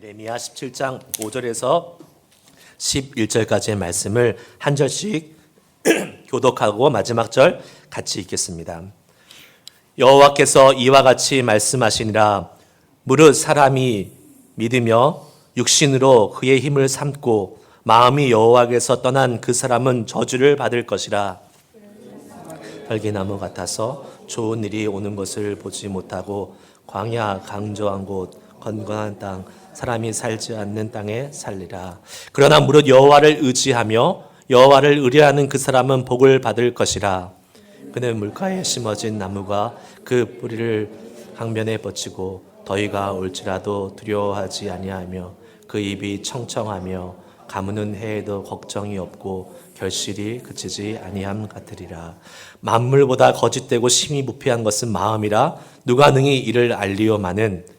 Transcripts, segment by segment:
예레미야 17장 5절에서 11절까지의 말씀을 한 절씩 교독하고 마지막 절 같이 읽겠습니다. 여호와께서 이와 같이 말씀하시니라. 무릇 사람이 믿으며 육신으로 그의 힘을 삼고 마음이 여호와께서 떠난 그 사람은 저주를 받을 것이라. 헐게나무 같아서 좋은 일이 오는 것을 보지 못하고 광야 강조한 곳 건건한 땅 사람이 살지 않는 땅에 살리라. 그러나 무릇 여호와를 의지하며 여호와를 의뢰하는 그 사람은 복을 받을 것이라. 그는 물가에 심어진 나무가 그 뿌리를 강변에 뻗치고 더위가 올지라도 두려워하지 아니하며 그 입이 청청하며 가무는 해에도 걱정이 없고 결실이 그치지 아니함 같으리라. 만물보다 거짓되고 심히 부패한 것은 마음이라. 누가 능히 이를 알리오마는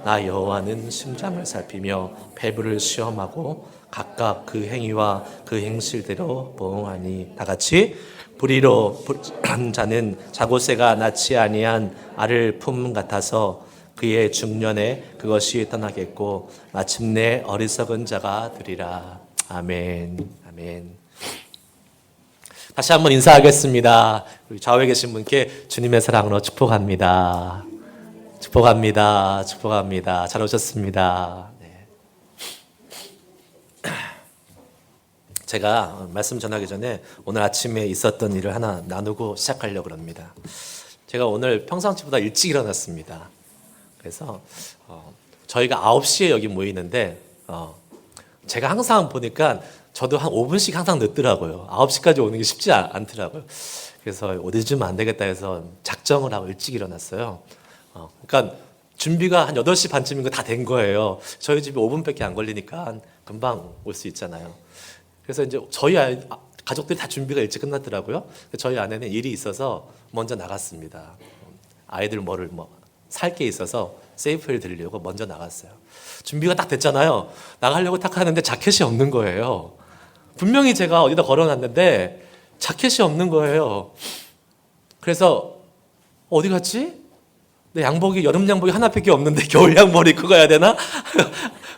나 여호와는 심장을 살피며 폐부를 시험하고 각각 그 행위와 그 행실대로 보응하니. 다 같이 불의로 한 자는 자고새가 낳지 아니한 알을 품 같아서 그의 중년에 그것이 떠나겠고 마침내 어리석은 자가 되리라. 아멘. 아멘. 다시 한번 인사하겠습니다. 우리 좌우에 계신 분께 주님의 사랑으로 축복합니다. 축복합니다. 축복합니다. 잘 오셨습니다. 네. 제가 말씀 전하기 전에 오늘 아침에 있었던 일을 하나 나누고 시작하려고 합니다. 제가 오늘 평상시보다 일찍 일어났습니다. 그래서 저희가 9시에 여기 모이는데 제가 항상 보니까 저도 한 5분씩 항상 늦더라고요. 9시까지 오는 게 쉽지 않더라고요. 그래서 어디 늦으면 안 되겠다 해서 작정을 하고 일찍 일어났어요. 그러니까 준비가 한 8시 반쯤인 거 다 된 거예요. 저희 집이 5분밖에 안 걸리니까 금방 올 수 있잖아요. 그래서 이제 저희 가족들이 다 준비가 일찍 끝났더라고요. 저희 아내는 일이 있어서 먼저 나갔습니다. 아이들 살 게 있어서 세이프를 들려고 먼저 나갔어요. 준비가 딱 됐잖아요. 나가려고 딱 하는데 자켓이 없는 거예요. 분명히 제가 어디다 걸어놨는데 자켓이 없는 거예요. 그래서 어디 갔지? 내 양복이 여름 양복이 하나밖에 없는데 겨울 양복 입고 가야 되나?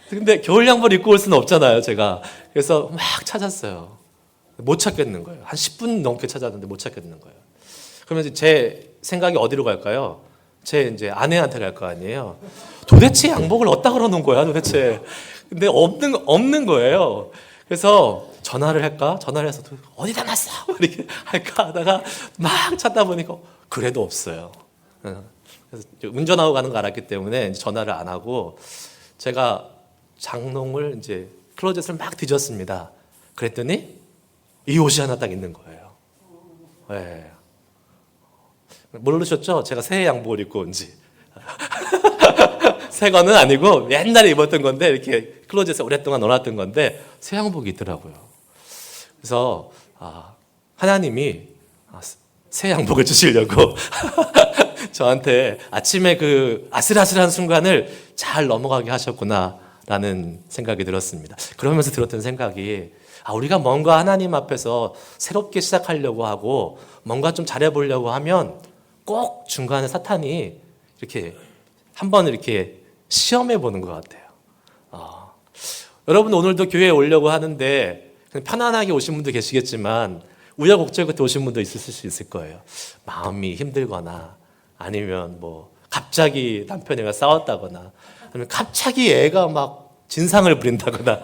근데 겨울 양복 입고 올 수는 없잖아요, 제가. 그래서 막 찾았어요. 못 찾겠는 거예요. 한 10분 넘게 찾았는데 못 찾겠는 거예요. 그러면 제 생각이 어디로 갈까요? 제 이제 아내한테 갈 거 아니에요. 도대체 양복을 어디다 걸어놓은 거야, 도대체. 근데 없는 거예요. 그래서 전화를 할까? 전화를 해서 어디다 놨어? 이렇게 할까 하다가 막 찾다 보니까 그래도 없어요. 그래서 운전하고 가는 거 알았기 때문에 전화를 안 하고 제가 장롱을 이제 클로젯을 막 뒤졌습니다. 그랬더니 이 옷이 하나 딱 있는 거예요. 네. 모르셨죠? 제가 새 양복을 입고 온지. 새 거는 아니고 옛날에 입었던 건데 이렇게 클로젯에 오랫동안 넣어놨던 건데 새 양복이 있더라고요. 그래서 하나님이 새 양복을 주시려고 저한테 아침에 그 아슬아슬한 순간을 잘 넘어가게 하셨구나라는 생각이 들었습니다. 그러면서 들었던 생각이 우리가 뭔가 하나님 앞에서 새롭게 시작하려고 하고 뭔가 좀 잘해보려고 하면 꼭 중간에 사탄이 이렇게 한번 이렇게 시험해 보는 것 같아요. 여러분 오늘도 교회에 오려고 하는데 편안하게 오신 분도 계시겠지만 우여곡절 끝에 오신 분도 있을 수 있을 거예요. 마음이 힘들거나 아니면 갑자기 남편이랑 싸웠다거나 아니면 갑자기 애가 막 진상을 부린다거나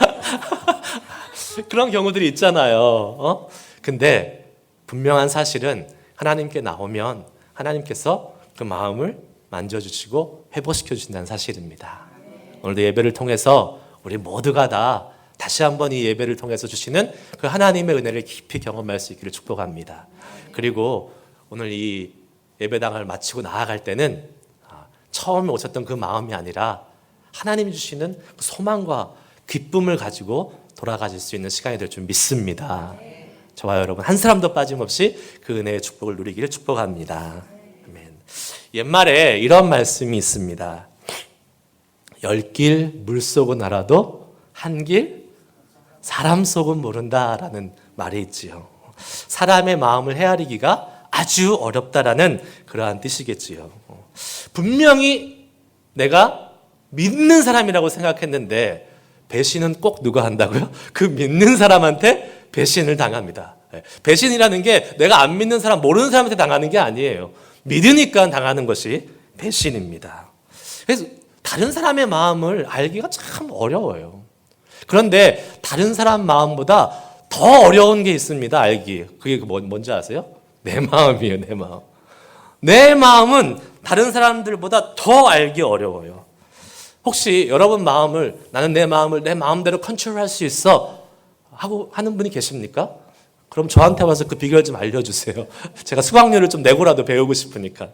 그런 경우들이 있잖아요. 근데 분명한 사실은 하나님께 나오면 하나님께서 그 마음을 만져주시고 회복시켜 주신다는 사실입니다. 오늘도 예배를 통해서 우리 모두가 다 다시 한번 이 예배를 통해서 주시는 그 하나님의 은혜를 깊이 경험할 수 있기를 축복합니다. 그리고 오늘 이 예배당을 마치고 나아갈 때는 처음에 오셨던 그 마음이 아니라 하나님이 주시는 그 소망과 기쁨을 가지고 돌아가실 수 있는 시간이 될 줄 믿습니다. 저와 여러분 한 사람도 빠짐없이 그 은혜의 축복을 누리기를 축복합니다. 아멘. 옛말에 이런 말씀이 있습니다. 10길 물속은 알아도 한 길 사람 속은 모른다라는 말이 있지요. 사람의 마음을 헤아리기가 아주 어렵다라는 그러한 뜻이겠지요. 분명히 내가 믿는 사람이라고 생각했는데 배신은 꼭 누가 한다고요? 그 믿는 사람한테 배신을 당합니다. 배신이라는 게 내가 안 믿는 사람, 모르는 사람한테 당하는 게 아니에요. 믿으니까 당하는 것이 배신입니다. 그래서 다른 사람의 마음을 알기가 참 어려워요. 그런데 다른 사람 마음보다 더 어려운 게 있습니다. 알기. 그게 뭔지 아세요? 내 마음이에요. 내 마음. 내 마음은 다른 사람들보다 더 알기 어려워요. 혹시 여러분 마음을, 나는 내 마음을 내 마음대로 컨트롤할 수 있어 하고 하는 분이 계십니까? 그럼 저한테 와서 그 비결 좀 알려주세요. 제가 수강료를 좀 내고라도 배우고 싶으니까.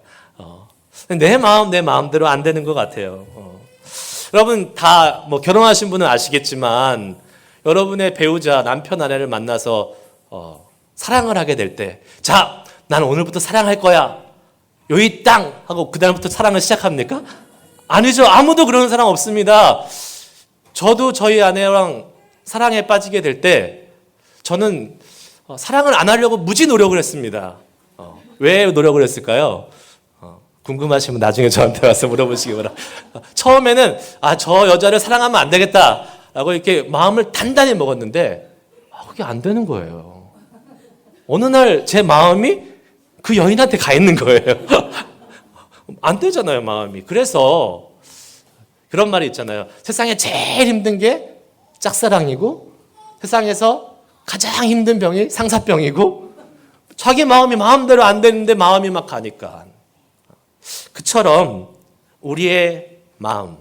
내 마음 내 마음대로 안 되는 것 같아요. 여러분 다 뭐 결혼하신 분은 아시겠지만 여러분의 배우자 남편 아내를 만나서 사랑을 하게 될 때, 자, 나는 오늘부터 사랑할 거야. 요이 땅 하고 그다음부터 사랑을 시작합니까? 아니죠. 아무도 그러는 사람 없습니다. 저도 저희 아내랑 사랑에 빠지게 될 때 저는 사랑을 안 하려고 무지 노력을 했습니다. 왜 노력을 했을까요? 궁금하시면 나중에 저한테 와서 물어보시기 바랍니다. 처음에는 저 여자를 사랑하면 안 되겠다라고 이렇게 마음을 단단히 먹었는데 그게 안 되는 거예요. 어느 날 제 마음이 그 여인한테 가 있는 거예요. 안 되잖아요, 마음이. 그래서 그런 말이 있잖아요. 세상에 제일 힘든 게 짝사랑이고 세상에서 가장 힘든 병이 상사병이고 자기 마음이 마음대로 안 되는데 마음이 막 가니까. 그처럼 우리의 마음,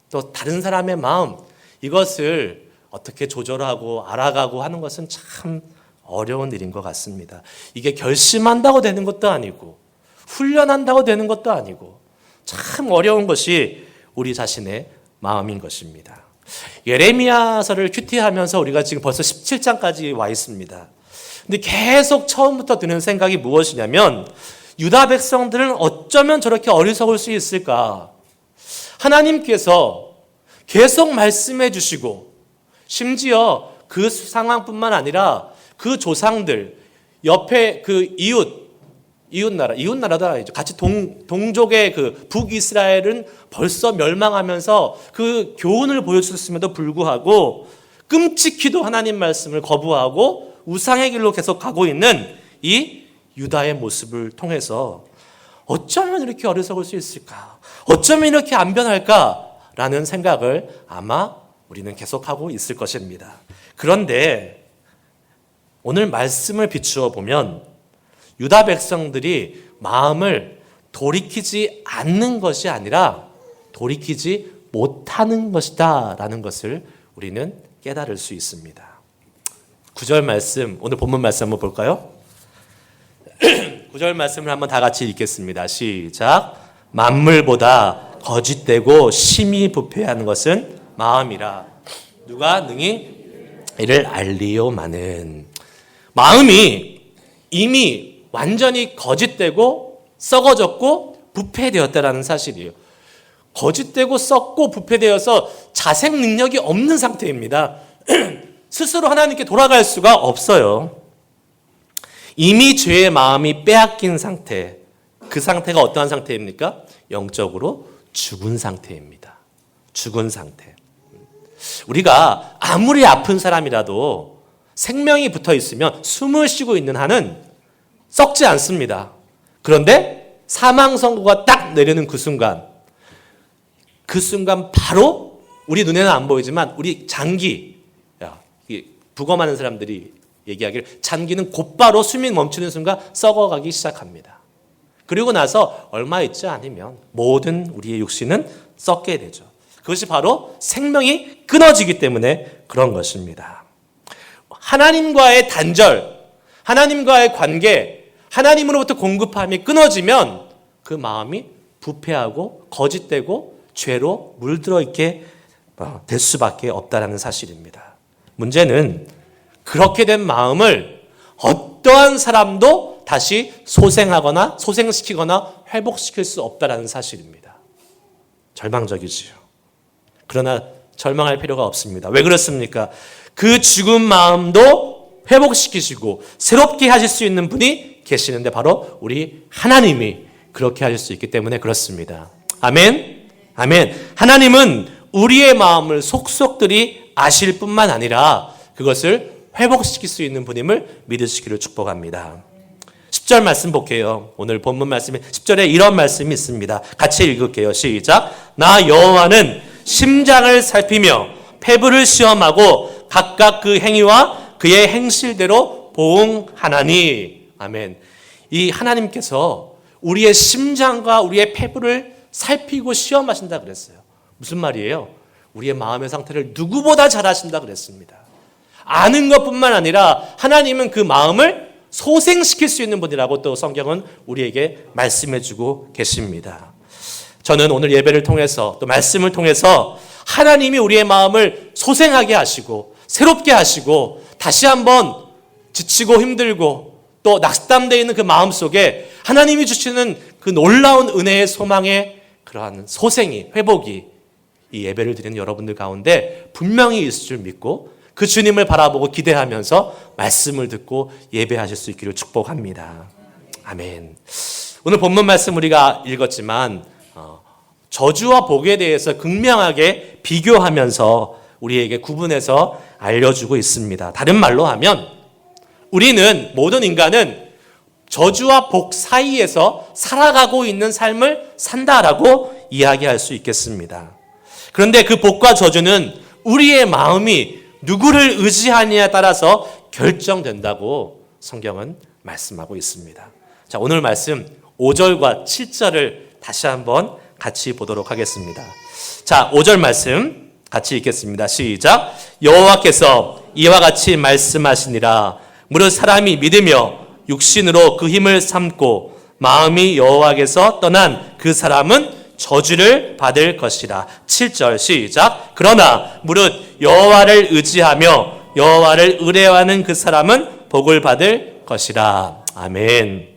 또 다른 사람의 마음, 이것을 어떻게 조절하고 알아가고 하는 것은 참 어려운 일인 것 같습니다. 이게 결심한다고 되는 것도 아니고 훈련한다고 되는 것도 아니고 참 어려운 것이 우리 자신의 마음인 것입니다. 예레미야서를 큐티하면서 우리가 지금 벌써 17장까지 와 있습니다. 근데 계속 처음부터 드는 생각이 무엇이냐면 유다 백성들은 어쩌면 저렇게 어리석을 수 있을까? 하나님께서 계속 말씀해 주시고 심지어 그 상황뿐만 아니라 그 조상들 옆에 그 이웃나라도 아니죠. 같이 동족의 그 북이스라엘은 벌써 멸망하면서 그 교훈을 보여줬음에도 불구하고 끔찍히도 하나님 말씀을 거부하고 우상의 길로 계속 가고 있는 이 유다의 모습을 통해서 어쩌면 이렇게 어리석을 수 있을까? 어쩌면 이렇게 안 변할까라는 생각을 아마 우리는 계속하고 있을 것입니다. 그런데 오늘 말씀을 비추어 보면 유다 백성들이 마음을 돌이키지 않는 것이 아니라 돌이키지 못하는 것이다 라는 것을 우리는 깨달을 수 있습니다. 9절 말씀, 오늘 본문 말씀 한번 볼까요? 9절 말씀을 한번 다 같이 읽겠습니다. 시작. 만물보다 거짓되고 심히 부패하는 것은 마음이라. 누가 능히 이를 알리요마는. 마음이 이미 완전히 거짓되고 썩어졌고 부패되었다라는 사실이에요. 거짓되고 썩고 부패되어서 자생 능력이 없는 상태입니다. 스스로 하나님께 돌아갈 수가 없어요. 이미 죄의 마음이 빼앗긴 상태, 그 상태가 어떠한 상태입니까? 영적으로 죽은 상태입니다. 죽은 상태. 우리가 아무리 아픈 사람이라도 생명이 붙어 있으면 숨을 쉬고 있는 한은 썩지 않습니다. 그런데 사망 선고가 딱 내리는 그 순간 바로 우리 눈에는 안 보이지만 우리 장기, 부검하는 사람들이 얘기하기를 장기는 곧바로 숨이 멈추는 순간 썩어가기 시작합니다. 그리고 나서 얼마 있지 않으면 모든 우리의 육신은 썩게 되죠. 그것이 바로 생명이 끊어지기 때문에 그런 것입니다. 하나님과의 단절, 하나님과의 관계, 하나님으로부터 공급함이 끊어지면 그 마음이 부패하고 거짓되고 죄로 물들어 있게 될 수밖에 없다는 사실입니다. 문제는 그렇게 된 마음을 어떠한 사람도 다시 소생시키거나 회복시킬 수 없다는 사실입니다. 절망적이지요. 그러나 절망할 필요가 없습니다. 왜 그렇습니까? 그 죽은 마음도 회복시키시고 새롭게 하실 수 있는 분이 계시는데 바로 우리 하나님이 그렇게 하실 수 있기 때문에 그렇습니다. 아멘. 아멘. 하나님은 우리의 마음을 속속들이 아실 뿐만 아니라 그것을 회복시킬 수 있는 분임을 믿으시기를 축복합니다. 10절 말씀 볼게요. 오늘 본문 말씀에 10절에 이런 말씀이 있습니다. 같이 읽을게요. 시작. 나 여호와는 심장을 살피며 폐부를 시험하고 각각 그 행위와 그의 행실대로 보응하나니. 아멘. 이 하나님께서 우리의 심장과 우리의 폐부를 살피고 시험하신다 그랬어요. 무슨 말이에요? 우리의 마음의 상태를 누구보다 잘 아신다 그랬습니다. 아는 것뿐만 아니라 하나님은 그 마음을 소생시킬 수 있는 분이라고 또 성경은 우리에게 말씀해 주고 계십니다. 저는 오늘 예배를 통해서 또 말씀을 통해서 하나님이 우리의 마음을 소생하게 하시고 새롭게 하시고 다시 한번 지치고 힘들고 또 낙담되어 있는 그 마음 속에 하나님이 주시는 그 놀라운 은혜의 소망의 그러한 소생이 회복이 이 예배를 드리는 여러분들 가운데 분명히 있을 줄 믿고 그 주님을 바라보고 기대하면서 말씀을 듣고 예배하실 수 있기를 축복합니다. 아멘. 오늘 본문 말씀 우리가 읽었지만 저주와 복에 대해서 극명하게 비교하면서 우리에게 구분해서 알려주고 있습니다. 다른 말로 하면 우리는 모든 인간은 저주와 복 사이에서 살아가고 있는 삶을 산다라고 이야기할 수 있겠습니다. 그런데 그 복과 저주는 우리의 마음이 누구를 의지하느냐에 따라서 결정된다고 성경은 말씀하고 있습니다. 자, 오늘 말씀 5절과 7절을 다시 한번 같이 보도록 하겠습니다. 자, 5절 말씀 같이 읽겠습니다. 시작. 여호와께서 이와 같이 말씀하시니라. 무릇 사람이 믿으며 육신으로 그 힘을 삼고 마음이 여호와께서 떠난 그 사람은 저주를 받을 것이라. 7절 시작. 그러나 무릇 여호와를 의지하며 여호와를 의뢰하는 그 사람은 복을 받을 것이라. 아멘.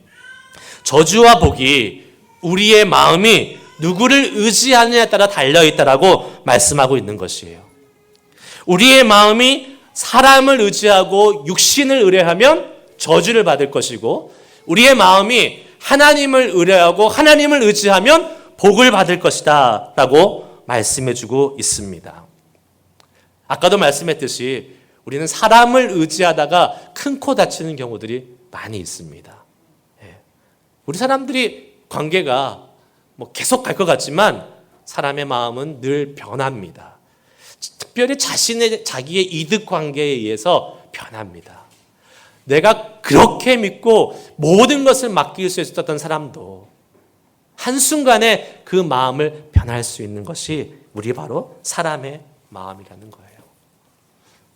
저주와 복이 우리의 마음이 누구를 의지하느냐에 따라 달려있다라고 말씀하고 있는 것이에요. 우리의 마음이 사람을 의지하고 육신을 의뢰하면 저주를 받을 것이고 우리의 마음이 하나님을 의뢰하고 하나님을 의지하면 복을 받을 것이다 라고 말씀해주고 있습니다. 아까도 말씀했듯이 우리는 사람을 의지하다가 큰 코 다치는 경우들이 많이 있습니다. 우리 사람들이 관계가 계속 갈 것 같지만 사람의 마음은 늘 변합니다. 특별히 자기의 이득 관계에 의해서 변합니다. 내가 그렇게 믿고 모든 것을 맡길 수 있었던 사람도 한순간에 그 마음을 변할 수 있는 것이 우리 바로 사람의 마음이라는 거예요.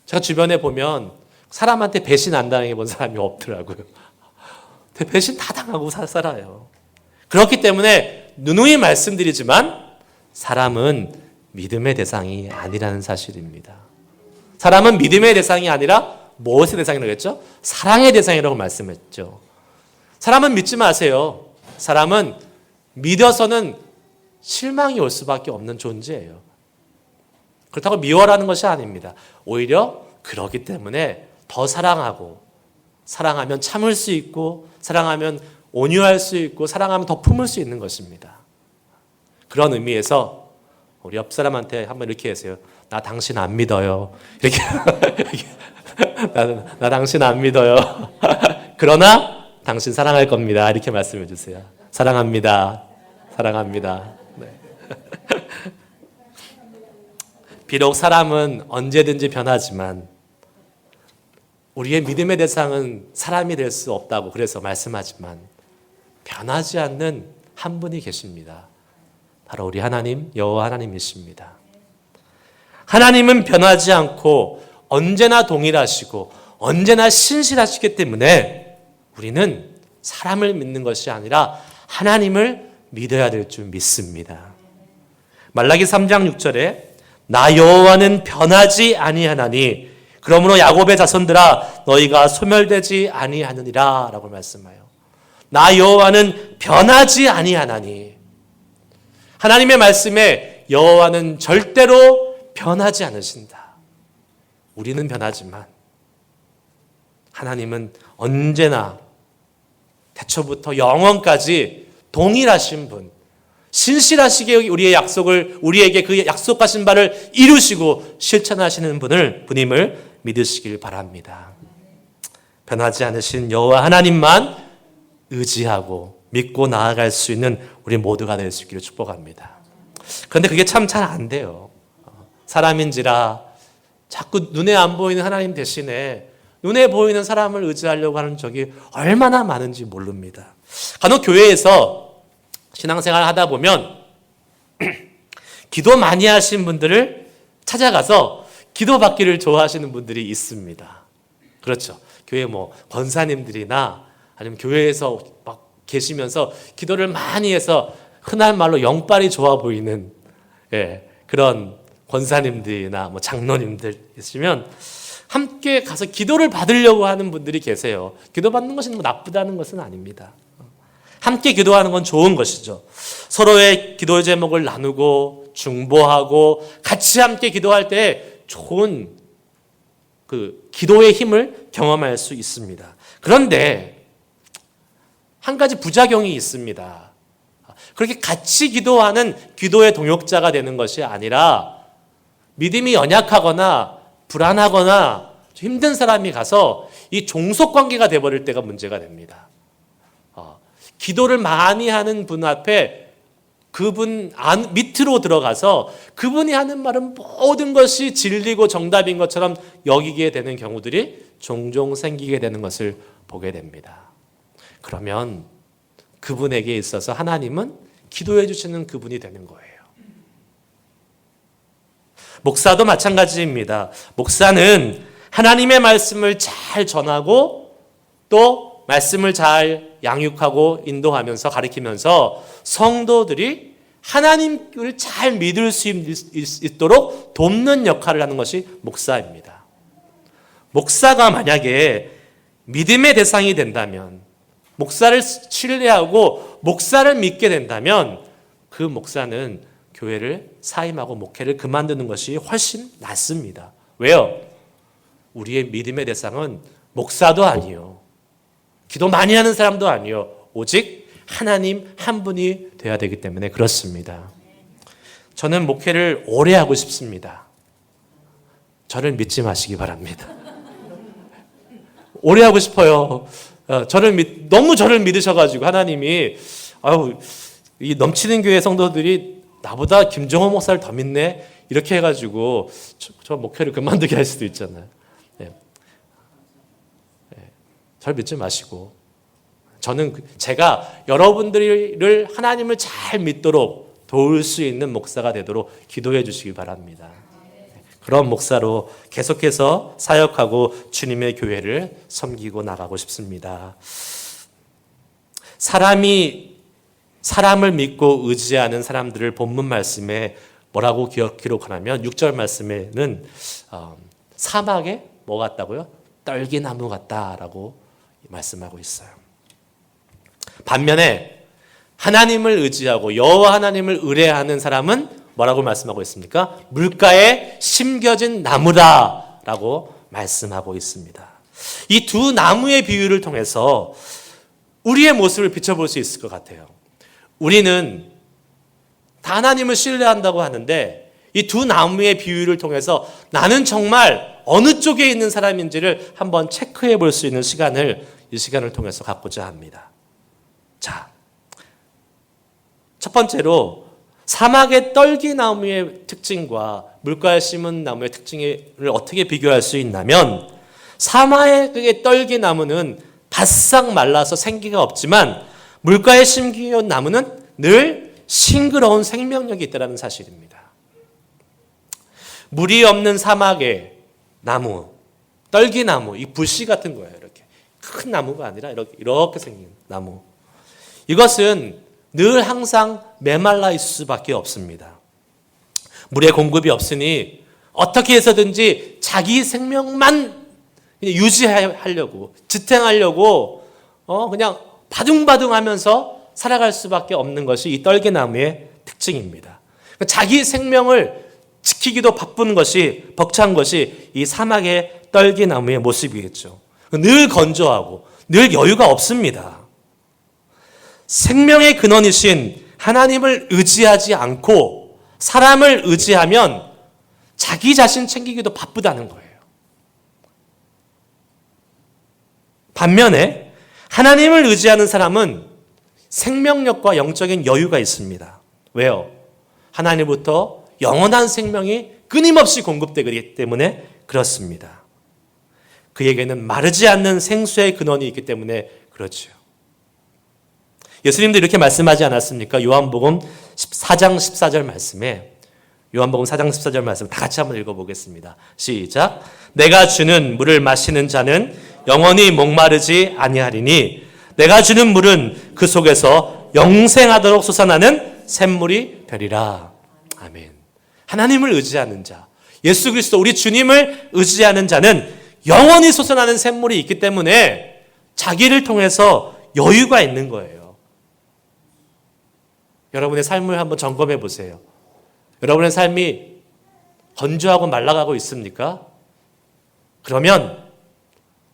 제가 주변에 보면 사람한테 배신 안 당해 본 사람이 없더라고요. 배신 다 당하고 살아요. 그렇기 때문에 누누이 말씀드리지만 사람은 믿음의 대상이 아니라는 사실입니다. 사람은 믿음의 대상이 아니라 무엇의 대상이라고 했죠? 사랑의 대상이라고 말씀했죠. 사람은 믿지 마세요. 사람은 믿어서는 실망이 올 수밖에 없는 존재예요. 그렇다고 미워라는 것이 아닙니다. 오히려 그렇기 때문에 더 사랑하고 사랑하면 참을 수 있고 사랑하면 온유할 수 있고 사랑하면 더 품을 수 있는 것입니다. 그런 의미에서 우리 옆 사람한테 한번 이렇게 하세요. 나 당신 안 믿어요. 이렇게 나 당신 안 믿어요. 그러나 당신 사랑할 겁니다. 이렇게 말씀해 주세요. 사랑합니다. 사랑합니다. 네. 비록 사람은 언제든지 변하지만 우리의 믿음의 대상은 사람이 될 수 없다고 그래서 말씀하지만 변하지 않는 한 분이 계십니다. 바로 우리 하나님, 여호와 하나님이십니다. 하나님은 변하지 않고 언제나 동일하시고 언제나 신실하시기 때문에 우리는 사람을 믿는 것이 아니라 하나님을 믿어야 될 줄 믿습니다. 말라기 3장 6절에 나 여호와는 변하지 아니하나니 그러므로 야곱의 자손들아 너희가 소멸되지 아니하느니라 라고 말씀해요. 나 여호와는 변하지 아니하나니 하나님의 말씀에 여호와는 절대로 변하지 않으신다. 우리는 변하지만 하나님은 언제나 태초부터 영원까지 동일하신 분, 신실하시게 우리의 약속을, 우리에게 그 약속하신 바를 이루시고 실천하시는 분임을 믿으시길 바랍니다. 변하지 않으신 여호와 하나님만 의지하고 믿고 나아갈 수 있는 우리 모두가 될 수 있기를 축복합니다. 그런데 그게 참 잘 안 돼요. 사람인지라 자꾸 눈에 안 보이는 하나님 대신에 눈에 보이는 사람을 의지하려고 하는 적이 얼마나 많은지 모릅니다. 간혹 교회에서 신앙생활을 하다 보면 기도 많이 하신 분들을 찾아가서 기도받기를 좋아하시는 분들이 있습니다. 그렇죠. 교회 권사님들이나 아니면 교회에서 막 계시면서 기도를 많이 해서 흔한 말로 영빨이 좋아 보이는 그런 권사님들이나 장로님들 있으면 함께 가서 기도를 받으려고 하는 분들이 계세요. 기도받는 것이 나쁘다는 것은 아닙니다. 함께 기도하는 건 좋은 것이죠. 서로의 기도의 제목을 나누고 중보하고 같이 함께 기도할 때 좋은 그 기도의 힘을 경험할 수 있습니다. 그런데 한 가지 부작용이 있습니다. 그렇게 같이 기도하는 기도의 동역자가 되는 것이 아니라 믿음이 연약하거나 불안하거나 힘든 사람이 가서 이 종속관계가 돼버릴 때가 문제가 됩니다. 기도를 많이 하는 분 앞에 그분 밑으로 들어가서 그분이 하는 말은 모든 것이 진리고 정답인 것처럼 여기게 되는 경우들이 종종 생기게 되는 것을 보게 됩니다. 그러면 그분에게 있어서 하나님은 기도해 주시는 그분이 되는 거예요. 목사도 마찬가지입니다. 목사는 하나님의 말씀을 잘 전하고 또 말씀을 잘 양육하고 인도하면서 가르치면서 성도들이 하나님을 잘 믿을 수 있도록 돕는 역할을 하는 것이 목사입니다. 목사가 만약에 믿음의 대상이 된다면, 목사를 신뢰하고 목사를 믿게 된다면 그 목사는 교회를 사임하고 목회를 그만두는 것이 훨씬 낫습니다. 왜요? 우리의 믿음의 대상은 목사도 아니요, 기도 많이 하는 사람도 아니요, 오직 하나님 한 분이 되어야 되기 때문에 그렇습니다. 저는 목회를 오래 하고 싶습니다. 저를 믿지 마시기 바랍니다. 오래 하고 싶어요. 너무 저를 믿으셔가지고 하나님이 이 넘치는 교회 성도들이 나보다 김정호 목사를 더 믿네 이렇게 해가지고 저 목회를 그만두게 할 수도 있잖아요. 절 믿지 마시고 저는 제가 여러분들을 하나님을 잘 믿도록 도울 수 있는 목사가 되도록 기도해 주시기 바랍니다. 그런 목사로 계속해서 사역하고 주님의 교회를 섬기고 나가고 싶습니다. 사람이 사람을 믿고 의지하는 사람들을 본문 말씀에 뭐라고 기록하냐면 6절 말씀에는 사막에 뭐 같다고요? 떨기나무 같다라고 말씀하고 있어요. 반면에 하나님을 의지하고 여호와 하나님을 의뢰하는 사람은 뭐라고 말씀하고 있습니까? 물가에 심겨진 나무다라고 말씀하고 있습니다. 이 두 나무의 비유를 통해서 우리의 모습을 비춰볼 수 있을 것 같아요. 우리는 다 하나님을 신뢰한다고 하는데 이 두 나무의 비유를 통해서 나는 정말 어느 쪽에 있는 사람인지를 한번 체크해 볼 수 있는 시간을 이 시간을 통해서 갖고자 합니다. 자, 첫 번째로 사막의 떨기나무의 특징과 물가에 심은 나무의 특징을 어떻게 비교할 수 있냐면 사막의 떨기나무는 바싹 말라서 생기가 없지만 물가에 심기온 나무는 늘 싱그러운 생명력이 있다는 사실입니다. 물이 없는 사막의 나무, 떨기나무, 이 부시 같은 거예요. 이렇게 큰 나무가 아니라 이렇게 생긴 나무. 이것은 늘 항상 메말라 있을 수밖에 없습니다. 물의 공급이 없으니 어떻게 해서든지 자기 생명만 유지하려고, 지탱하려고 그냥 바둥바둥하면서 살아갈 수밖에 없는 것이 이 떨기나무의 특징입니다. 자기 생명을 지키기도 바쁜 것이, 벅찬 것이 이 사막의 떨기나무의 모습이겠죠. 늘 건조하고 늘 여유가 없습니다. 생명의 근원이신 하나님을 의지하지 않고 사람을 의지하면 자기 자신 챙기기도 바쁘다는 거예요. 반면에 하나님을 의지하는 사람은 생명력과 영적인 여유가 있습니다. 왜요? 하나님부터 영원한 생명이 끊임없이 공급되기 때문에 그렇습니다. 그에게는 마르지 않는 생수의 근원이 있기 때문에 그렇죠. 예수님도 이렇게 말씀하지 않았습니까? 요한복음 4장 14절 말씀에, 요한복음 4장 14절 말씀 다 같이 한번 읽어보겠습니다. 시작. 내가 주는 물을 마시는 자는 영원히 목마르지 아니하리니 내가 주는 물은 그 속에서 영생하도록 솟아나는 샘물이 되리라. 아멘. 하나님을 의지하는 자, 예수 그리스도 우리 주님을 의지하는 자는 영원히 솟아나는 샘물이 있기 때문에 자기를 통해서 여유가 있는 거예요. 여러분의 삶을 한번 점검해 보세요. 여러분의 삶이 건조하고 말라가고 있습니까? 그러면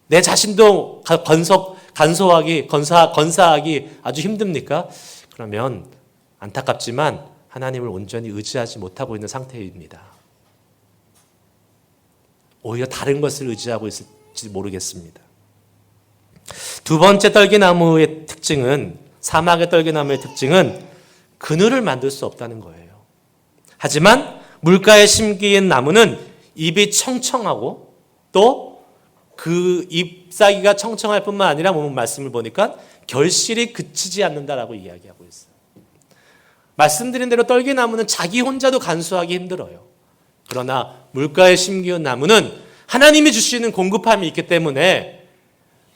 내 자신도 건사하기 아주 힘듭니까? 그러면 안타깝지만 하나님을 온전히 의지하지 못하고 있는 상태입니다. 오히려 다른 것을 의지하고 있을지 모르겠습니다. 두 번째 떨기나무의 특징은, 사막의 떨기나무의 특징은 그늘을 만들 수 없다는 거예요. 하지만 물가에 심기인 나무는 잎이 청청하고 또 그 잎사귀가 청청할 뿐만 아니라 오늘 말씀을 보니까 결실이 그치지 않는다라고 이야기하고 있어요. 말씀드린 대로 떨기나무는 자기 혼자도 간수하기 힘들어요. 그러나 물가에 심기운 나무는 하나님이 주시는 공급함이 있기 때문에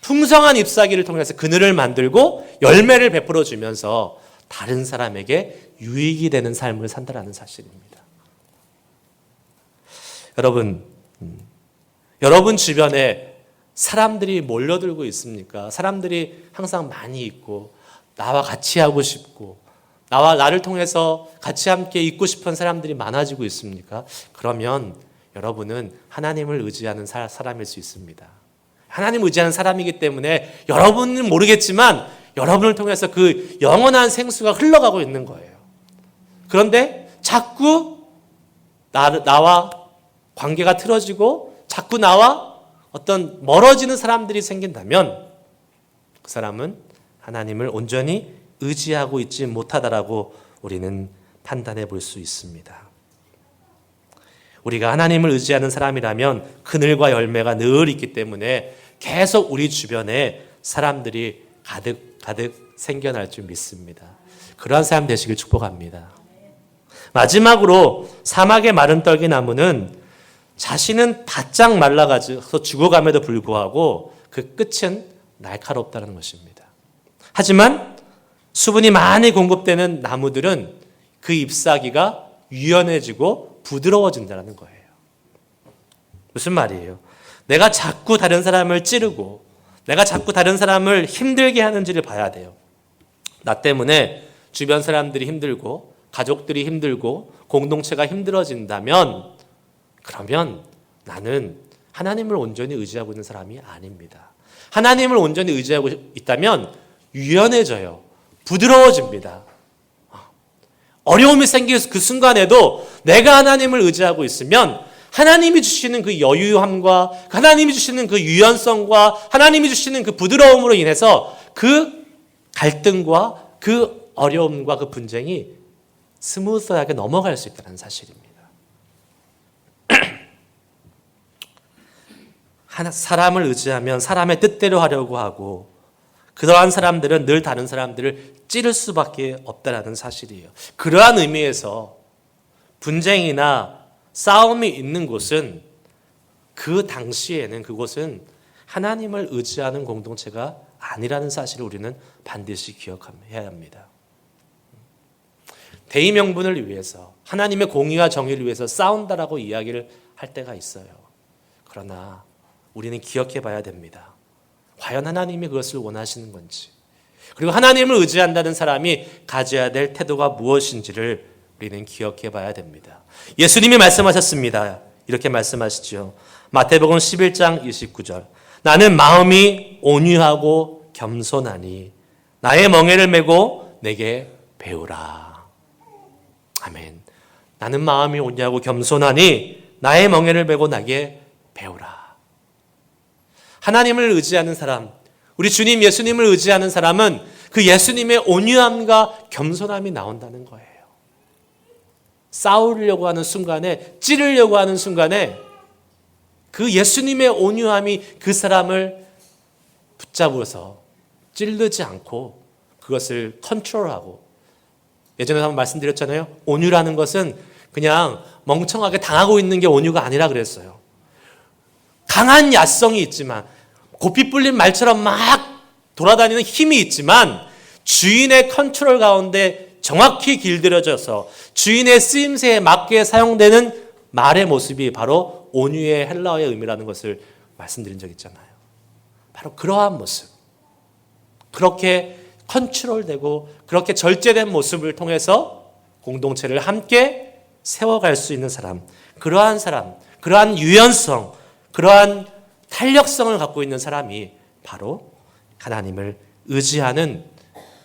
풍성한 잎사귀를 통해서 그늘을 만들고 열매를 베풀어 주면서 다른 사람에게 유익이 되는 삶을 산다라는 사실입니다. 여러분 주변에 사람들이 몰려들고 있습니까? 사람들이 항상 많이 있고 나와 같이 하고 싶고 나를 통해서 같이 함께 있고 싶은 사람들이 많아지고 있습니까? 그러면 여러분은 하나님을 의지하는 사람일 수 있습니다. 하나님을 의지하는 사람이기 때문에 여러분은 모르겠지만 여러분을 통해서 그 영원한 생수가 흘러가고 있는 거예요. 그런데 자꾸 나와 관계가 틀어지고 자꾸 나와 어떤 멀어지는 사람들이 생긴다면 그 사람은 하나님을 온전히 의지하고 있지 못하다라고 우리는 판단해 볼 수 있습니다. 우리가 하나님을 의지하는 사람이라면 그늘과 열매가 늘 있기 때문에 계속 우리 주변에 사람들이 가득 생겨날 줄 믿습니다. 그러한 사람 되시길 축복합니다. 마지막으로 사막의 마른 떨기나무는 자신은 바짝 말라가서 죽어감에도 불구하고 그 끝은 날카롭다는 것입니다. 하지만 수분이 많이 공급되는 나무들은 그 잎사귀가 유연해지고 부드러워진다는 거예요. 무슨 말이에요? 내가 자꾸 다른 사람을 찌르고 내가 자꾸 다른 사람을 힘들게 하는지를 봐야 돼요. 나 때문에 주변 사람들이 힘들고 가족들이 힘들고 공동체가 힘들어진다면 그러면 나는 하나님을 온전히 의지하고 있는 사람이 아닙니다. 하나님을 온전히 의지하고 있다면 유연해져요. 부드러워집니다. 어려움이 생길 그 순간에도 내가 하나님을 의지하고 있으면 하나님이 주시는 그 여유함과 하나님이 주시는 그 유연성과 하나님이 주시는 그 부드러움으로 인해서 그 갈등과 그 어려움과 그 분쟁이 스무스하게 넘어갈 수 있다는 사실입니다. 사람을 의지하면 사람의 뜻대로 하려고 하고 그러한 사람들은 늘 다른 사람들을 찌를 수밖에 없다는 사실이에요. 그러한 의미에서 분쟁이나 싸움이 있는 곳은 그 당시에는 그곳은 하나님을 의지하는 공동체가 아니라는 사실을 우리는 반드시 기억해야 합니다. 대의 명분을 위해서 하나님의 공의와 정의를 위해서 싸운다라고 이야기를 할 때가 있어요. 그러나 우리는 기억해 봐야 됩니다. 과연 하나님이 그것을 원하시는 건지, 그리고 하나님을 의지한다는 사람이 가져야 될 태도가 무엇인지를 우리는 기억해 봐야 됩니다. 예수님이 말씀하셨습니다. 이렇게 말씀하시죠. 마태복음 11장 29절. 나는 마음이 온유하고 겸손하니 나의 멍에를 메고 내게 배우라. 아멘. 나는 마음이 온유하고 겸손하니 나의 멍에를 메고 나게 배우라. 하나님을 의지하는 사람, 우리 주님 예수님을 의지하는 사람은 그 예수님의 온유함과 겸손함이 나온다는 거예요. 싸우려고 하는 순간에, 찌르려고 하는 순간에 그 예수님의 온유함이 그 사람을 붙잡아서 찌르지 않고 그것을 컨트롤하고, 예전에 한번 말씀드렸잖아요. 온유라는 것은 그냥 멍청하게 당하고 있는 게 온유가 아니라 그랬어요. 강한 야성이 있지만, 고삐 뿔린 말처럼 막 돌아다니는 힘이 있지만 주인의 컨트롤 가운데 정확히 길들여져서 주인의 쓰임새에 맞게 사용되는 말의 모습이 바로 온유의 헬라어의 의미라는 것을 말씀드린 적 있잖아요. 바로 그러한 모습, 그렇게 컨트롤되고 그렇게 절제된 모습을 통해서 공동체를 함께 세워갈 수 있는 사람, 그러한 유연성, 그러한 탄력성을 갖고 있는 사람이 바로 하나님을 의지하는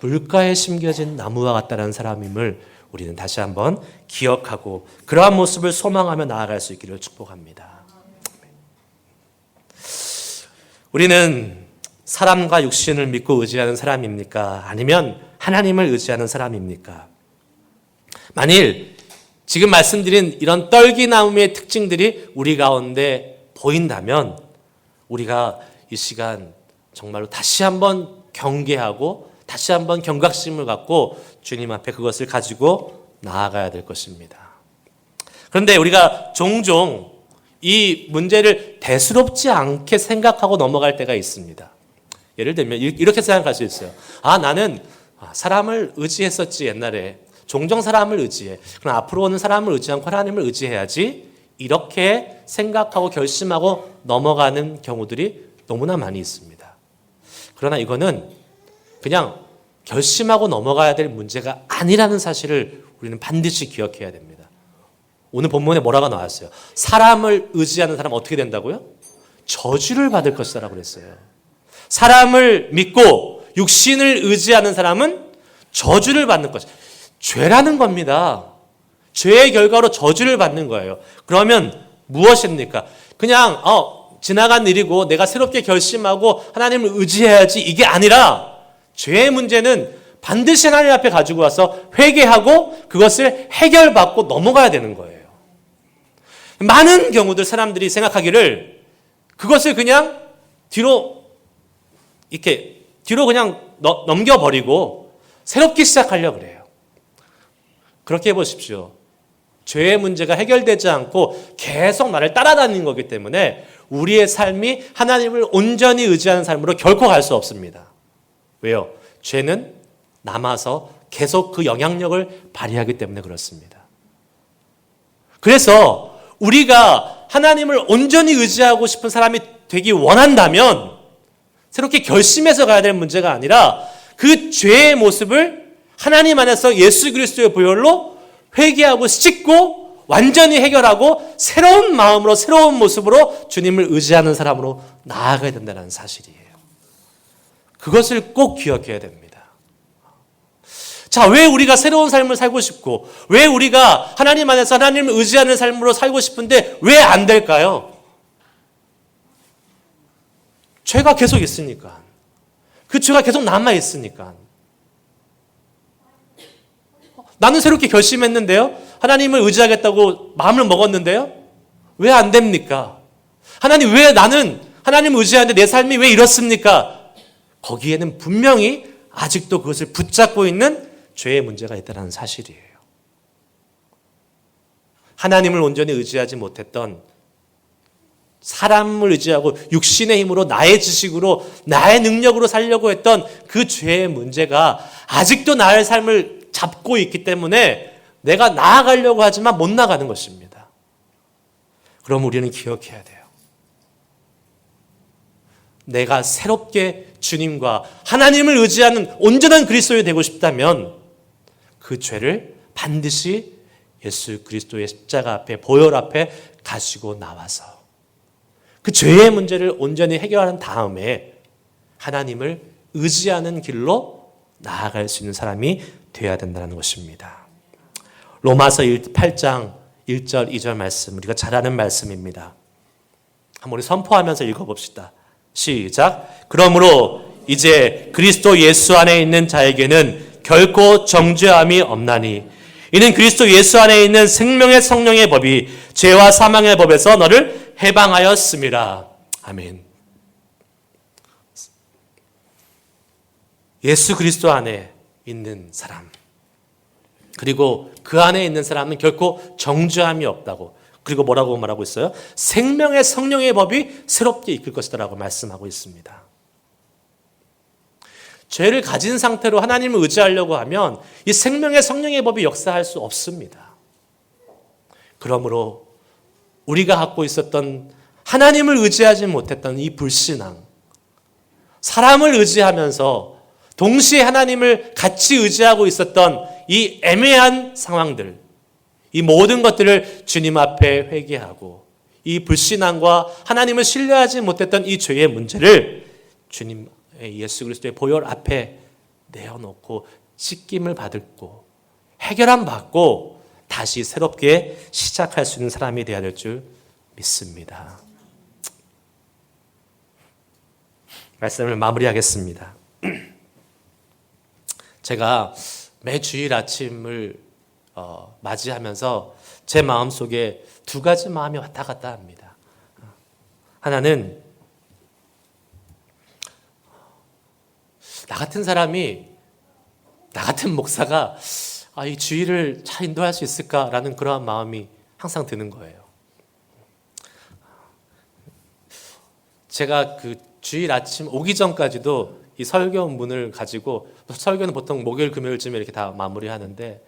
물가에 심겨진 나무와 같다는 사람임을 우리는 다시 한번 기억하고 그러한 모습을 소망하며 나아갈 수 있기를 축복합니다. 우리는 사람과 육신을 믿고 의지하는 사람입니까? 아니면 하나님을 의지하는 사람입니까? 만일 지금 말씀드린 이런 떨기나무의 특징들이 우리 가운데 보인다면 우리가 이 시간 정말로 다시 한번 경계하고 다시 한번 경각심을 갖고 주님 앞에 그것을 가지고 나아가야 될 것입니다. 그런데 우리가 종종 이 문제를 대수롭지 않게 생각하고 넘어갈 때가 있습니다. 예를 들면 이렇게 생각할 수 있어요. 나는 사람을 의지했었지 옛날에. 종종 사람을 의지해. 그럼 앞으로는 사람을 의지 않고 하나님을 의지해야지. 이렇게 생각하고 결심하고 넘어가는 경우들이 너무나 많이 있습니다. 그러나 이거는 그냥 결심하고 넘어가야 될 문제가 아니라는 사실을 우리는 반드시 기억해야 됩니다. 오늘 본문에 뭐라고 나왔어요? 사람을 의지하는 사람은 어떻게 된다고요? 저주를 받을 것이라고 그랬어요. 사람을 믿고 육신을 의지하는 사람은 저주를 받는 것이다. 죄라는 겁니다. 죄의 결과로 저주를 받는 거예요. 그러면 무엇입니까? 그냥 지나간 일이고 내가 새롭게 결심하고 하나님을 의지해야지 이게 아니라 죄의 문제는 반드시 하나님 앞에 가지고 와서 회개하고 그것을 해결받고 넘어가야 되는 거예요. 많은 경우들 사람들이 생각하기를 그것을 그냥 뒤로 그냥 넘겨버리고 새롭게 시작하려고 그래요. 그렇게 해보십시오. 죄의 문제가 해결되지 않고 계속 나를 따라다니는 거기 때문에 우리의 삶이 하나님을 온전히 의지하는 삶으로 결코 갈 수 없습니다. 왜요? 죄는 남아서 계속 그 영향력을 발휘하기 때문에 그렇습니다. 그래서 우리가 하나님을 온전히 의지하고 싶은 사람이 되기 원한다면 새롭게 결심해서 가야 될 문제가 아니라 그 죄의 모습을 하나님 안에서 예수 그리스도의 보혈로 회개하고 씻고 완전히 해결하고 새로운 마음으로 새로운 모습으로 주님을 의지하는 사람으로 나아가야 된다는 사실이에요. 그것을 꼭 기억해야 됩니다. 자, 왜 우리가 새로운 삶을 살고 싶고 왜 우리가 하나님 안에서 하나님을 의지하는 삶으로 살고 싶은데 왜 안 될까요? 죄가 계속 있으니까. 그 죄가 계속 남아있으니까. 나는 새롭게 결심했는데요. 하나님을 의지하겠다고 마음을 먹었는데요. 왜 안 됩니까? 하나님 왜 나는 하나님을 의지하는데 내 삶이 왜 이렇습니까? 거기에는 분명히 아직도 그것을 붙잡고 있는 죄의 문제가 있다는 사실이에요. 하나님을 온전히 의지하지 못했던 사람을 의지하고 육신의 힘으로 나의 지식으로 나의 능력으로 살려고 했던 그 죄의 문제가 아직도 나의 삶을 잡고 있기 때문에 내가 나아가려고 하지만 못 나가는 것입니다. 그럼 우리는 기억해야 돼요. 내가 새롭게 주님과 하나님을 의지하는 온전한 그리스도인이 되고 싶다면 그 죄를 반드시 예수 그리스도의 십자가 앞에 보혈 앞에 가지고 나와서 그 죄의 문제를 온전히 해결하는 다음에 하나님을 의지하는 길로 나아갈 수 있는 사람이 되어야 된다는 것입니다. 로마서 8장 1절 2절 말씀, 우리가 잘 아는 말씀입니다. 한번 우리 선포하면서 읽어봅시다. 시작. 그러므로 이제 그리스도 예수 안에 있는 자에게는 결코 정죄함이 없나니 이는 그리스도 예수 안에 있는 생명의 성령의 법이 죄와 사망의 법에서 너를 해방하였음이라. 아멘. 예수 그리스도 안에 있는 사람, 그리고 그 안에 있는 사람은 결코 정죄함이 없다고, 그리고 뭐라고 말하고 있어요? 생명의 성령의 법이 새롭게 이끌 것이다 라고 말씀하고 있습니다. 죄를 가진 상태로 하나님을 의지하려고 하면 이 생명의 성령의 법이 역사할 수 없습니다. 그러므로 우리가 갖고 있었던 하나님을 의지하지 못했던 이 불신앙, 사람을 의지하면서 동시에 하나님을 같이 의지하고 있었던 이 애매한 상황들, 이 모든 것들을 주님 앞에 회개하고 이 불신앙과 하나님을 신뢰하지 못했던 이 죄의 문제를 주님 예수 그리스도의 보혈 앞에 내어놓고 씻김을 받고 해결함 받고 다시 새롭게 시작할 수 있는 사람이 되어야 될 줄 믿습니다. 말씀을 마무리하겠습니다. 제가 매 주일 아침을 맞이하면서 제 마음속에 두 가지 마음이 왔다 갔다 합니다. 하나는 나 같은 사람이, 나 같은 목사가 이 주일을 잘 인도할 수 있을까라는 그러한 마음이 항상 드는 거예요. 제가 그 주일 아침 오기 전까지도 이 설교문을 가지고, 설교는 보통 목요일 금요일쯤에 이렇게 다 마무리하는데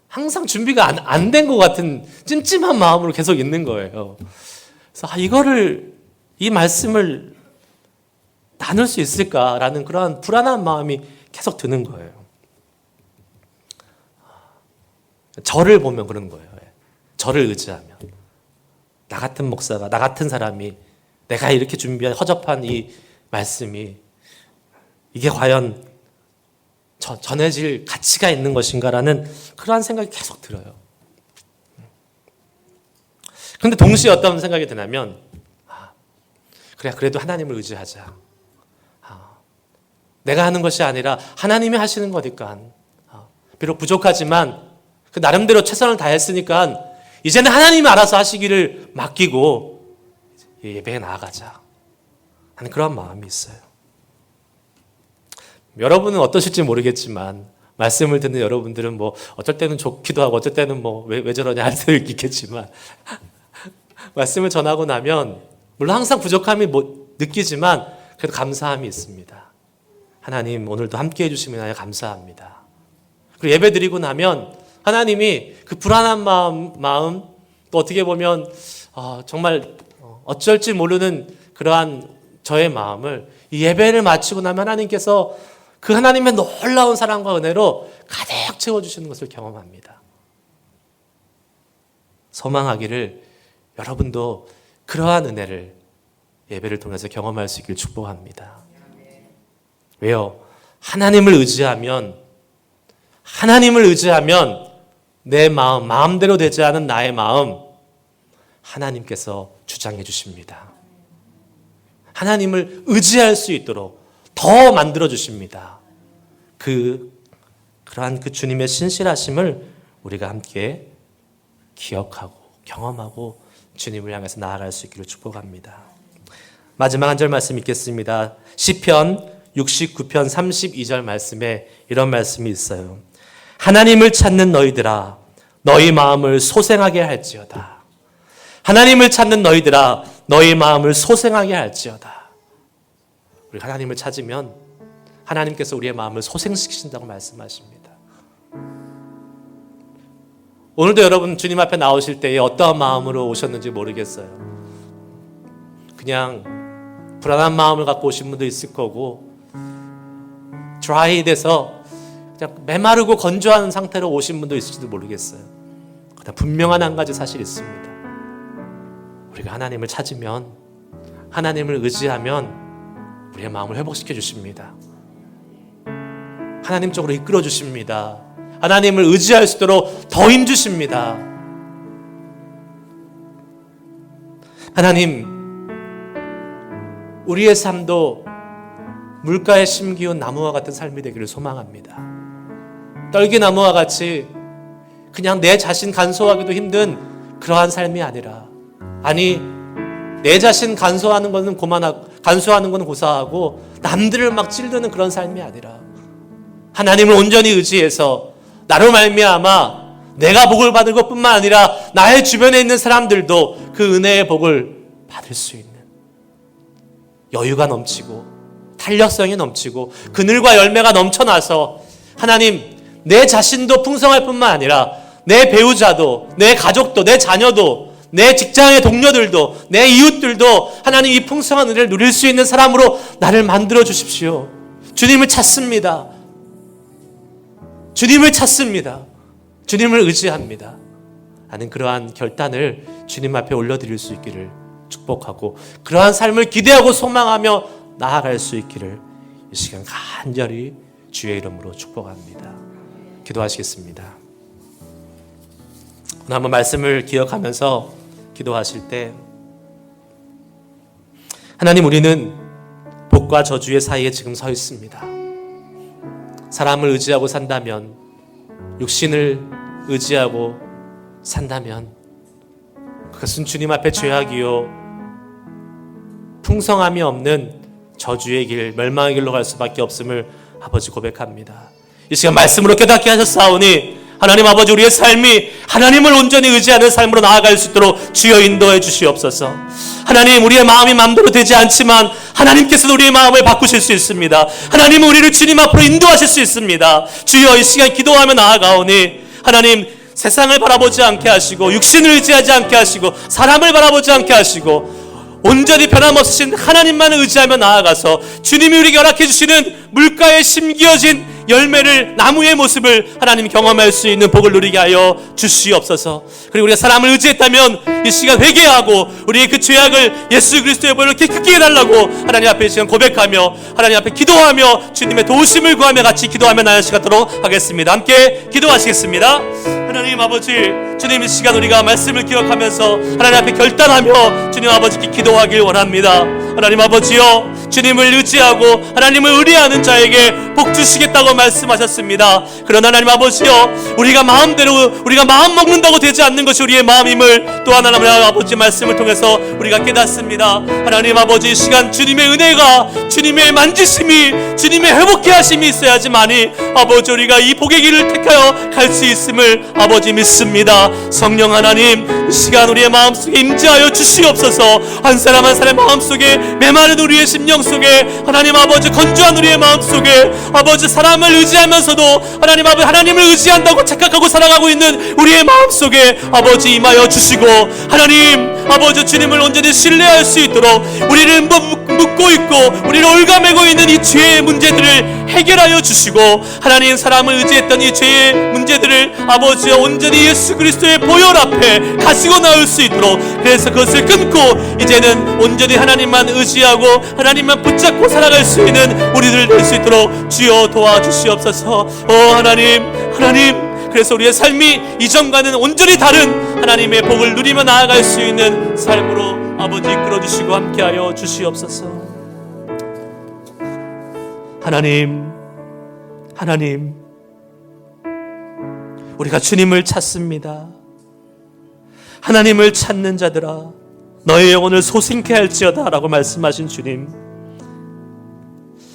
항상 준비가 안 된 것 같은 찜찜한 마음으로 계속 있는 거예요. 그래서 이 말씀을 나눌 수 있을까라는 그러한 불안한 마음이 계속 드는 거예요. 저를 보면 그런 거예요. 저를 의지하면. 나 같은 목사가, 나 같은 사람이 내가 이렇게 준비한 허접한 이 말씀이 이게 과연 전해질 가치가 있는 것인가라는 그러한 생각이 계속 들어요. 그런데 동시에 어떤 생각이 드냐면 그래, 그래도 하나님을 의지하자. 내가 하는 것이 아니라 하나님이 하시는 거니까. 비록 부족하지만 그 나름대로 최선을 다했으니까 이제는 하나님이 알아서 하시기를 맡기고 예배에 나아가자 하는 그런 마음이 있어요. 여러분은 어떠실지 모르겠지만 말씀을 듣는 여러분들은 뭐 어떨 때는 좋기도 하고 어떨 때는 뭐 왜 저러냐 할 때도 있겠지만 말씀을 전하고 나면 물론 항상 부족함이 느끼지만 그래도 감사함이 있습니다. 하나님 오늘도 함께 해주시면 하여 감사합니다. 그리고 예배 드리고 나면 하나님이 그 불안한 마음 또 어떻게 보면 정말 어쩔지 모르는 그러한 저의 마음을 이 예배를 마치고 나면 하나님께서 그 하나님의 놀라운 사랑과 은혜로 가득 채워주시는 것을 경험합니다. 소망하기를 여러분도 그러한 은혜를 예배를 통해서 경험할 수 있길 축복합니다. 왜요? 하나님을 의지하면 내 마음대로 되지 않은 나의 마음 하나님께서 주장해 주십니다. 하나님을 의지할 수 있도록 더 만들어 주십니다. 그러한 그 주님의 신실하심을 우리가 함께 기억하고 경험하고 주님을 향해서 나아갈 수 있기를 축복합니다. 마지막 한 절 말씀 읽겠습니다. 시편 69편 32절 말씀에 이런 말씀이 있어요. 하나님을 찾는 너희들아 너희 마음을 소생하게 할지어다. 하나님을 찾는 너희들아 너희 마음을 소생하게 할지어다. 우리 하나님을 찾으면 하나님께서 우리의 마음을 소생시키신다고 말씀하십니다. 오늘도 여러분 주님 앞에 나오실 때에 어떠한 마음으로 오셨는지 모르겠어요. 그냥 불안한 마음을 갖고 오신 분도 있을 거고 드라이 돼서 그냥 메마르고 건조한 상태로 오신 분도 있을지도 모르겠어요. 그러나 분명한 한 가지 사실이 있습니다. 우리가 하나님을 찾으면 하나님을 의지하면 우리의 마음을 회복시켜 주십니다. 하나님 쪽으로 이끌어 주십니다. 하나님을 의지할 수 있도록 더 힘주십니다. 하나님, 우리의 삶도 물가에 심기운 나무와 같은 삶이 되기를 소망합니다. 떨기나무와 같이 그냥 내 자신 간소하기도 힘든 그러한 삶이 아니라, 아니 내 자신 간소하는 것은 간소하는 것은 고사하고 남들을 막 찔드는 그런 삶이 아니라 하나님을 온전히 의지해서 나로 말미암아 내가 복을 받을 것뿐만 아니라 나의 주변에 있는 사람들도 그 은혜의 복을 받을 수 있는 여유가 넘치고 탄력성이 넘치고 그늘과 열매가 넘쳐나서 하나님, 내 자신도 풍성할 뿐만 아니라 내 배우자도, 내 가족도, 내 자녀도, 내 직장의 동료들도, 내 이웃들도 하나님 이 풍성한 은혜를 누릴 수 있는 사람으로 나를 만들어 주십시오. 주님을 찾습니다. 주님을 찾습니다. 주님을 의지합니다. 하는 그러한 결단을 주님 앞에 올려드릴 수 있기를 축복하고, 그러한 삶을 기대하고 소망하며 나아갈 수 있기를 이 시간 간절히 주의 이름으로 축복합니다. 기도하시겠습니다. 오늘 한번 말씀을 기억하면서 기도하실 때, 하나님, 우리는 복과 저주의 사이에 지금 서 있습니다. 사람을 의지하고 산다면, 육신을 의지하고 산다면 그것은 주님 앞에 죄악이요 풍성함이 없는 저주의 길, 멸망의 길로 갈 수밖에 없음을 아버지 고백합니다. 이 시간 말씀으로 깨닫게 하셨사오니 하나님 아버지, 우리의 삶이 하나님을 온전히 의지하는 삶으로 나아갈 수 있도록 주여 인도해 주시옵소서. 하나님, 우리의 마음이 마음대로 되지 않지만 하나님께서도 우리의 마음을 바꾸실 수 있습니다. 하나님은 우리를 주님 앞으로 인도하실 수 있습니다. 주여, 이 시간 기도하며 나아가오니 하나님, 세상을 바라보지 않게 하시고 육신을 의지하지 않게 하시고 사람을 바라보지 않게 하시고 온전히 변함없으신 하나님만 의지하며 나아가서 주님이 우리에게 허락해 주시는 물가에 심겨진 열매를, 나무의 모습을 하나님 경험할 수 있는 복을 누리게 하여 주시옵소서. 그리고 우리가 사람을 의지했다면 이 시간 회개하고 우리의 그 죄악을 예수 그리스도의 보혈로 깨끗게 해달라고 하나님 앞에 이 시간 고백하며 하나님 앞에 기도하며 주님의 도우심을 구하며 같이 기도하며 나아갈 시간 갖도록 하겠습니다. 함께 기도하시겠습니다. 하나님 아버지, 주님 이 시간 우리가 말씀을 기억하면서 하나님 앞에 결단하며 주님 아버지께 기도하길 원합니다. 하나님 아버지여, 주님을 의지하고 하나님을 의뢰하는 자에게 복 주시겠다고 말씀하셨습니다. 그러나 하나님 아버지여, 우리가 마음대로 우리가 마음 먹는다고 되지 않는 것이 우리의 마음임을 또한 하나님 아버지 말씀을 통해서 우리가 깨닫습니다. 하나님 아버지, 이 시간 주님의 은혜가, 주님의 만지심이, 주님의 회복케 하심이 있어야지만이 아버지 우리가 이 복의 길을 택하여 갈 수 있음을 아버지 믿습니다. 성령 하나님, 이 시간 우리의 마음속에 임재하여 주시옵소서. 한 사람 한 사람의 마음속에, 메마른 우리의 심령 속에 하나님 아버지 건조한 우리의 마음속에 아버지 사람을 의지하면서도 하나님 아버지 하나님을 의지한다고 착각하고 살아가고 있는 우리의 마음속에 아버지 임하여 주시고, 하나님 아버지 주님을 온전히 신뢰할 수 있도록 우리를 묶고 있고 우리를 올가매고 있는 이 죄의 문제들을 해결하여 주시고, 하나님 사람을 의지했던 이 죄의 문제들을 아버지 온전히 예수 그리스도의 보혈 앞에 가지고 나올 수 있도록, 그래서 그것을 끊고 이제는 온전히 하나님만 의지하고 하나님만 붙잡고 살아갈 수 있는 우리들 될 수 있도록 주여 도와주시옵소서. 하나님, 그래서 우리의 삶이 이전과는 온전히 다른 하나님의 복을 누리며 나아갈 수 있는 삶으로 아버지 이끌어주시고 함께하여 주시옵소서. 하나님, 우리가 주님을 찾습니다. 하나님을 찾는 자들아, 너의 영혼을 소생케 할지어다 라고 말씀하신 주님,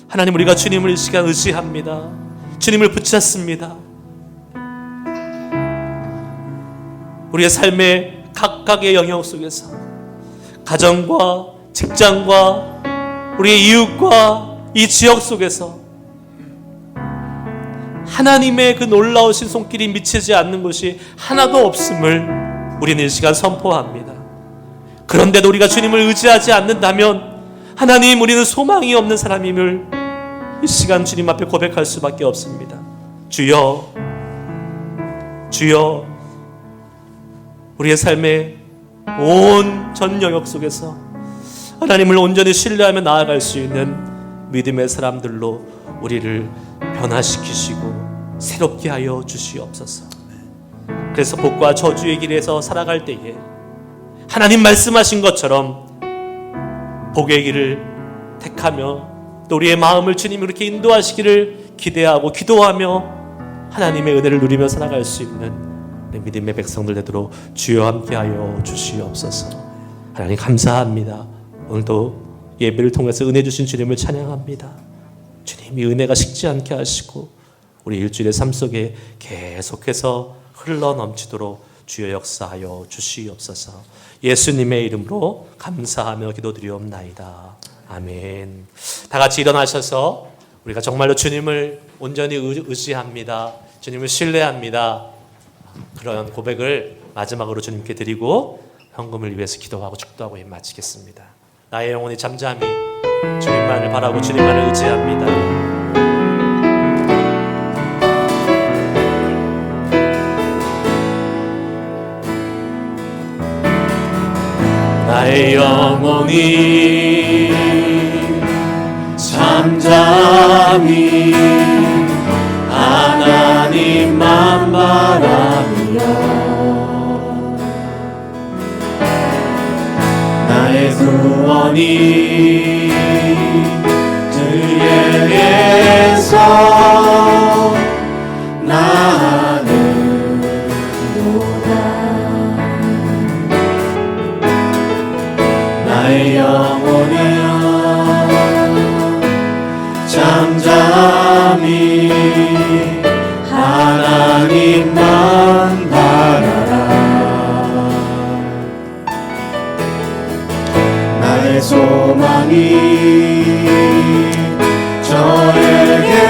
하나님, 우리가 주님을 이 시간 의지합니다. 주님을 붙잡습니다. 우리의 삶의 각각의 영역 속에서, 가정과 직장과 우리의 이웃과 이 지역 속에서 하나님의 그 놀라우신 손길이 미치지 않는 것이 하나도 없음을 우리는 이 시간 선포합니다. 그런데도 우리가 주님을 의지하지 않는다면 하나님, 우리는 소망이 없는 사람임을 이 시간 주님 앞에 고백할 수밖에 없습니다. 주여, 우리의 삶의 온 전 영역 속에서 하나님을 온전히 신뢰하며 나아갈 수 있는 믿음의 사람들로 우리를 변화시키시고 새롭게 하여 주시옵소서. 그래서 복과 저주의 길에서 살아갈 때에 하나님 말씀하신 것처럼 복의 길을 택하며 또 우리의 마음을 주님이 그렇게 인도하시기를 기대하고 기도하며 하나님의 은혜를 누리며 살아갈 수 있는 믿음의 백성들 되도록 주여 함께하여 주시옵소서. 하나님 감사합니다. 오늘도 예배를 통해서 은혜 주신 주님을 찬양합니다. 주님이 은혜가 식지 않게 하시고 우리 일주일의 삶 속에 계속해서 흘러 넘치도록 주여 역사하여 주시옵소서. 예수님의 이름으로 감사하며 기도드리옵나이다. 아멘. 다 같이 일어나셔서 우리가 정말로 주님을 온전히 의지합니다. 주님을 신뢰합니다. 그런 고백을 마지막으로 주님께 드리고 헌금을 위해서 기도하고 축도하고 마치겠습니다. 나의 영혼이 잠잠히 주님만을 바라고 주님만을 의지합니다. 나의 영혼이 잠잠히 하나님만 바라며 나의 구원이 주에게서 나는도다. 나의 영혼이여 잠잠히 하나님만 바라라. 나의 소망이 저에게서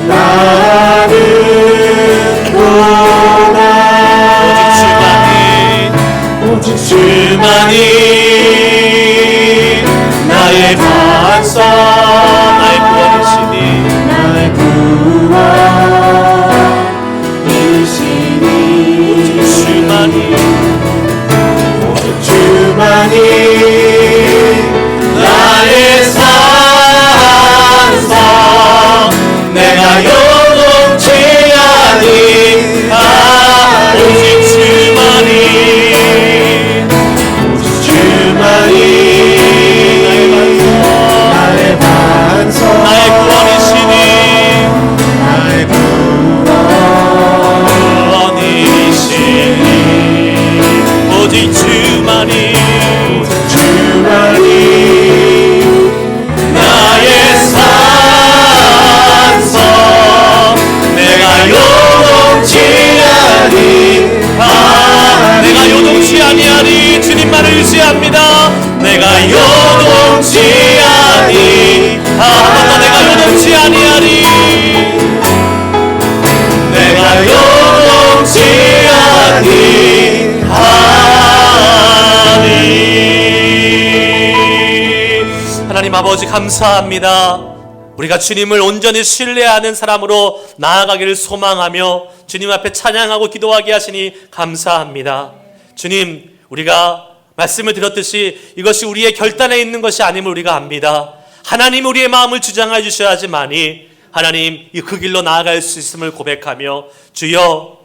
나는도다. 오직 주만이 나의 반석 나의 구원이시니 나의 구원이시니 오직 주만이 나의 산성 내가 요동치 아니하리. 오직 주만이 나의 반석 나의 구원이시니 나의 구원이시니 오직 주만이 나의 산성 내가 요동치 아니하리. 내가 요동치 아니하리. 주님만을 의지합니다. 내가 요동치 아니하리. 내가 요동치 아니하리. 내가 요동치 아니하리. 하나님 아버지 감사합니다. 우리가 주님을 온전히 신뢰하는 사람으로 나아가기를 소망하며 주님 앞에 찬양하고 기도하게 하시니 감사합니다. 주님, 우리가 말씀을 드렸듯이 이것이 우리의 결단에 있는 것이 아님을 우리가 압니다. 하나님 우리의 마음을 주장해 주셔야지만이 하나님 그 길로 나아갈 수 있음을 고백하며 주여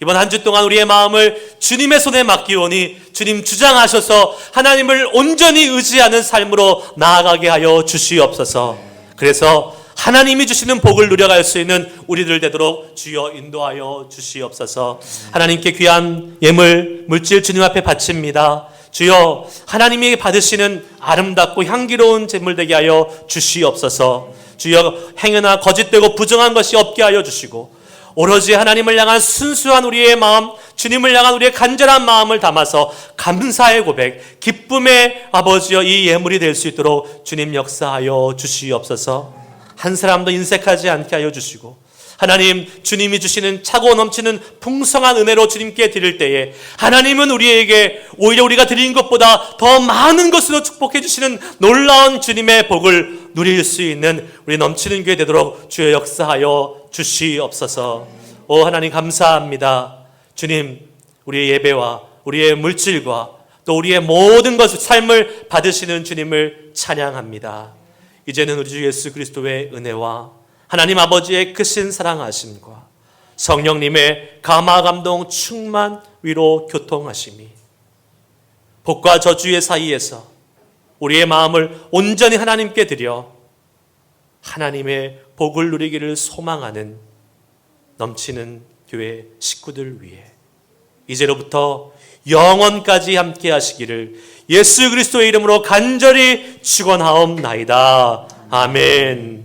이번 한 주 동안 우리의 마음을 주님의 손에 맡기오니 주님 주장하셔서 하나님을 온전히 의지하는 삶으로 나아가게 하여 주시옵소서. 그래서 하나님이 주시는 복을 누려갈 수 있는 우리들 되도록 주여 인도하여 주시옵소서. 하나님께 귀한 예물, 물질 주님 앞에 바칩니다. 주여 하나님이 받으시는 아름답고 향기로운 제물 되게 하여 주시옵소서. 주여 행여나 거짓되고 부정한 것이 없게 하여 주시고 오로지 하나님을 향한 순수한 우리의 마음, 주님을 향한 우리의 간절한 마음을 담아서 감사의 고백, 기쁨의 아버지여 이 예물이 될 수 있도록 주님 역사하여 주시옵소서. 한 사람도 인색하지 않게 하여 주시고 하나님 주님이 주시는 차고 넘치는 풍성한 은혜로 주님께 드릴 때에 하나님은 우리에게 오히려 우리가 드린 것보다 더 많은 것으로 축복해 주시는 놀라운 주님의 복을 누릴 수 있는 우리 넘치는 교회 되도록 주여 역사하여 주시옵소서. 오 하나님 감사합니다. 주님 우리의 예배와 우리의 물질과 또 우리의 모든 것을 삶을 받으시는 주님을 찬양합니다. 이제는 우리 주 예수 그리스도의 은혜와 하나님 아버지의 크신 사랑하심과 성령님의 감화 감동 충만 위로 교통하심이 복과 저주의 사이에서 우리의 마음을 온전히 하나님께 드려 하나님의 복을 누리기를 소망하는 넘치는 교회 식구들 위해 이제로부터 영원까지 함께 하시기를 예수 그리스도의 이름으로 간절히 축원하옵나이다. 아멘.